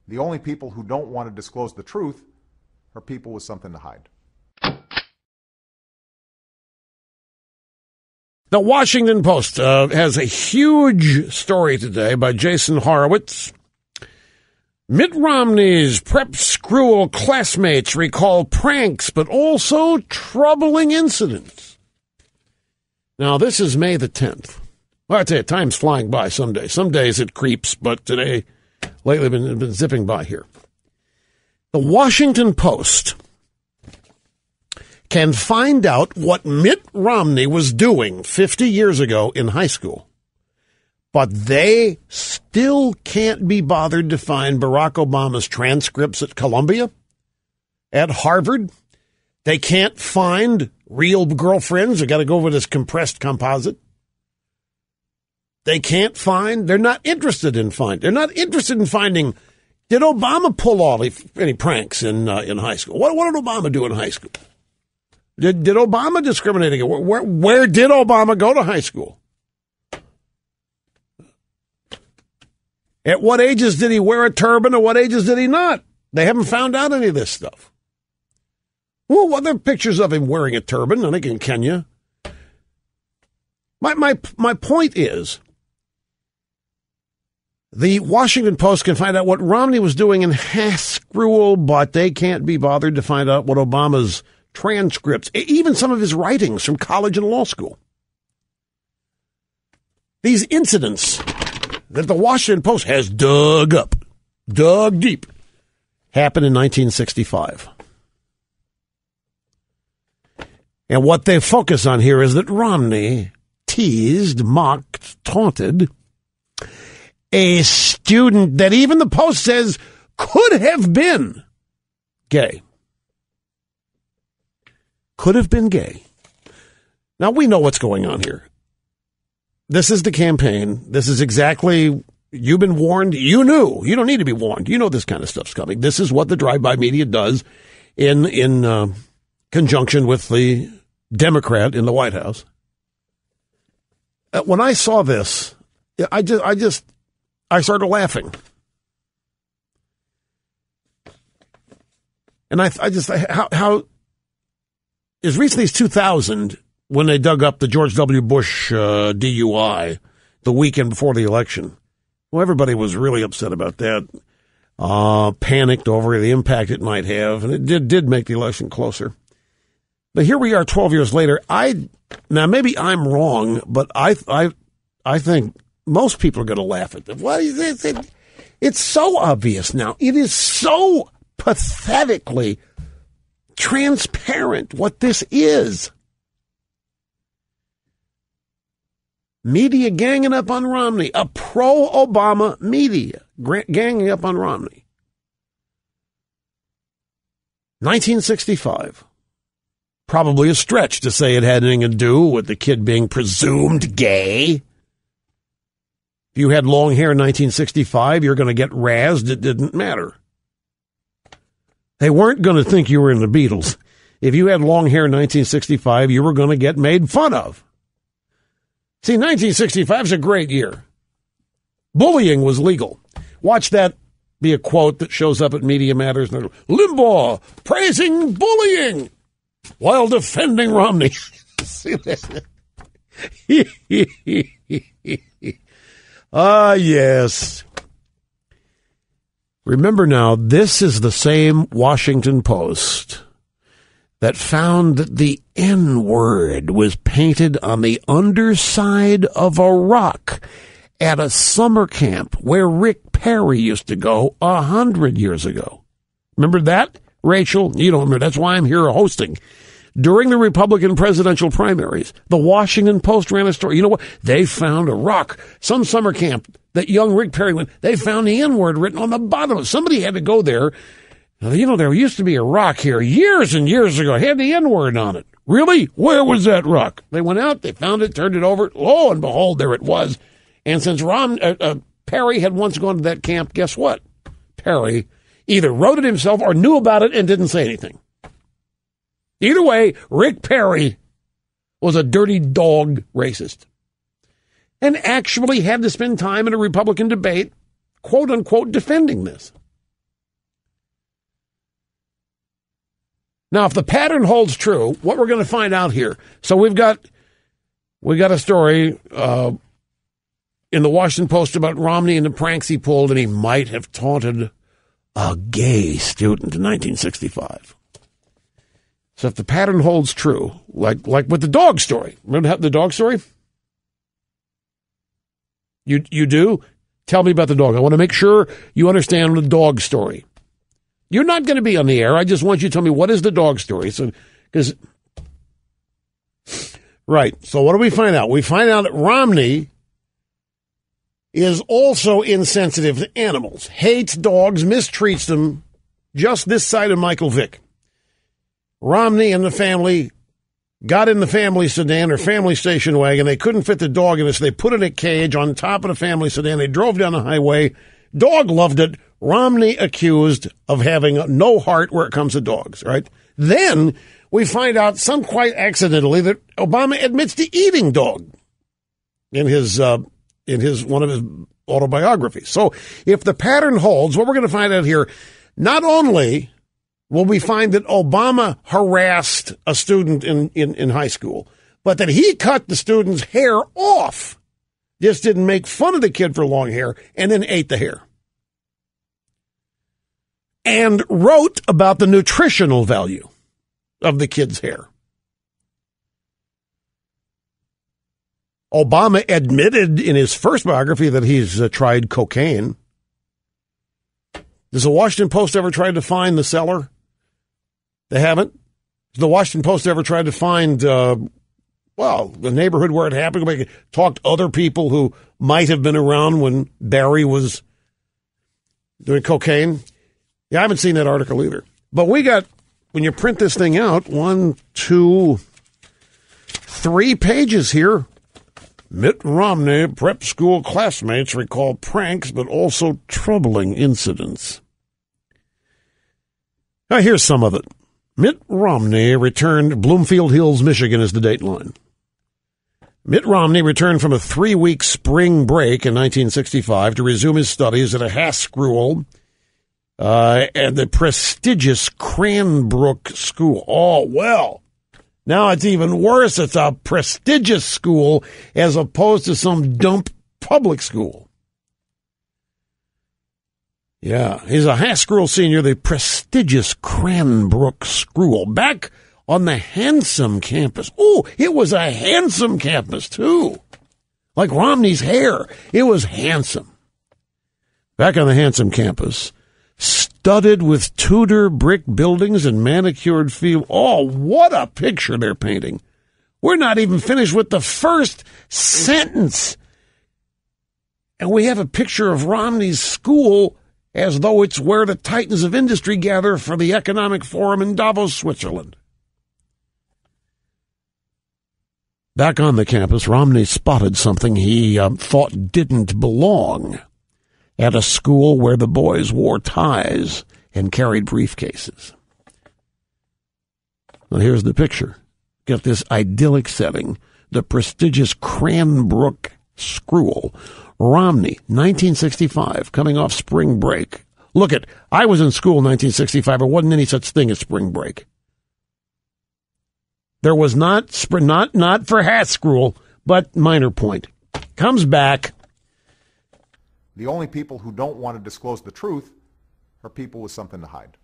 The only people who don't want to disclose the truth are people with something to hide. The Washington Post has a huge story today by Jason Horowitz. Mitt Romney's prep school classmates recall pranks, but also troubling incidents. Now, this is May the 10th. Well, I tell you, time's flying by some days. Some days it creeps, but today, lately, been zipping by here. The Washington Post can find out what Mitt Romney was doing 50 years ago in high school, but they still can't be bothered to find Barack Obama's transcripts at Columbia, at Harvard. They can't find real girlfriends. They got to go with this compressed composite. They can't find. They're not interested in finding. They're not interested in finding. Did Obama pull off any pranks in high school? What did Obama do in high school? Did Obama discriminate against? Where did Obama go to high school? At what ages did he wear a turban? At what ages did he not? They haven't found out any of this stuff. Well, there are pictures of him wearing a turban, I think in Kenya. My point is, the Washington Post can find out what Romney was doing in high school, but they can't be bothered to find out what Obama's transcripts, even some of his writings from college and law school. These incidents that the Washington Post has dug deep, happened in 1965. And what they focus on here is that Romney teased, mocked, taunted a student that even the Post says could have been gay. Could have been gay. Now, we know what's going on here. This is the campaign. This is exactly, you've been warned. You knew. You don't need to be warned. You know this kind of stuff's coming. This is what the drive-by media does in conjunction with the Democrat in the White House. When I saw this, I started laughing. And how as recently as 2000, when they dug up the George W. Bush DUI the weekend before the election, well, everybody was really upset about that, panicked over the impact it might have, and it did make the election closer. But here we are 12 years later. Now, maybe I'm wrong, but I think most people are going to laugh at them. What is this? It's so obvious now. It is so pathetically transparent what this is. Media ganging up on Romney. A pro-Obama media ganging up on Romney. 1965. Probably a stretch to say it had anything to do with the kid being presumed gay. If you had long hair in 1965, you're going to get razzed. It didn't matter. They weren't going to think you were in the Beatles. If you had long hair in 1965, you were going to get made fun of. See, 1965 is a great year. Bullying was legal. Watch that be a quote that shows up at Media Matters. Limbaugh praising bullying while defending Romney. See that? Yes. Remember now, this is the same Washington Post that found that the N-word was painted on the underside of a rock at a summer camp where Rick Perry used to go 100 years ago. Remember that, Rachel? You don't remember. That's why I'm here hosting. During the Republican presidential primaries, the Washington Post ran a story. You know what? They found a rock, some summer camp that young Rick Perry went. They found the N-word written on the bottom. Somebody had to go there. You know, there used to be a rock here years and years ago. It had the N-word on it. Really? Where was that rock? They went out, they found it, turned it over. Lo and behold, there it was. And since Perry had once gone to that camp, guess what? Perry either wrote it himself or knew about it and didn't say anything. Either way, Rick Perry was a dirty dog racist and actually had to spend time in a Republican debate, quote unquote, defending this. Now, if the pattern holds true, what we're going to find out here. So we got a story in the Washington Post about Romney and the pranks he pulled, and he might have taunted a gay student in 1965. So if the pattern holds true, like with the dog story. Remember the dog story? You do? Tell me about the dog. I want to make sure you understand the dog story. You're not going to be on the air. I just want you to tell me, what is the dog story? Right. So what do we find out? We find out that Romney is also insensitive to animals, hates dogs, mistreats them, just this side of Michael Vick. Romney and the family got in the family sedan or family station wagon. They couldn't fit the dog in it, so they put it in a cage on top of the family sedan. They drove down the highway. Dog loved it. Romney accused of having no heart where it comes to dogs, right? Then we find out, some quite accidentally, that Obama admits to eating dog in his one of his autobiographies. So if the pattern holds, what we're going to find out here, not only will we find that Obama harassed a student in high school, but that he cut the student's hair off, just didn't make fun of the kid for long hair, and then ate the hair. And wrote about the nutritional value of the kid's hair. Obama admitted in his first biography that he's tried cocaine. Does the Washington Post ever try to find the seller? They haven't. Has the Washington Post ever tried to find, the neighborhood where it happened? We talked to other people who might have been around when Barry was doing cocaine. Yeah, I haven't seen that article either. But we got, when you print this thing out, 1, 2, 3 pages here. Mitt Romney prep school classmates recall pranks, but also troubling incidents. Now, here's some of it. Mitt Romney returned. Bloomfield Hills, Michigan is the date line. Mitt Romney returned from a 3-week spring break in 1965 to resume his studies at a Haskell at the prestigious Cranbrook School. Oh, well, now it's even worse. It's a prestigious school as opposed to some dump public school. Yeah, he's a Haskell senior, the prestigious Cranbrook School, back on the handsome campus. Oh, it was a handsome campus, too. Like Romney's hair. It was handsome. Back on the handsome campus, studded with Tudor brick buildings and manicured field. Oh, what a picture they're painting. We're not even finished with the first sentence. And we have a picture of Romney's school as though it's where the titans of industry gather for the economic forum in Davos, Switzerland. Back on the campus, Romney spotted something he thought didn't belong at a school where the boys wore ties and carried briefcases. Well, here's the picture. Got this idyllic setting, the prestigious Cranbrook School. Romney, 1965, coming off spring break. Look at, I was in school in 1965. There wasn't any such thing as spring break. There was not for Haskell, but minor point. Comes back. The only people who don't want to disclose the truth are people with something to hide.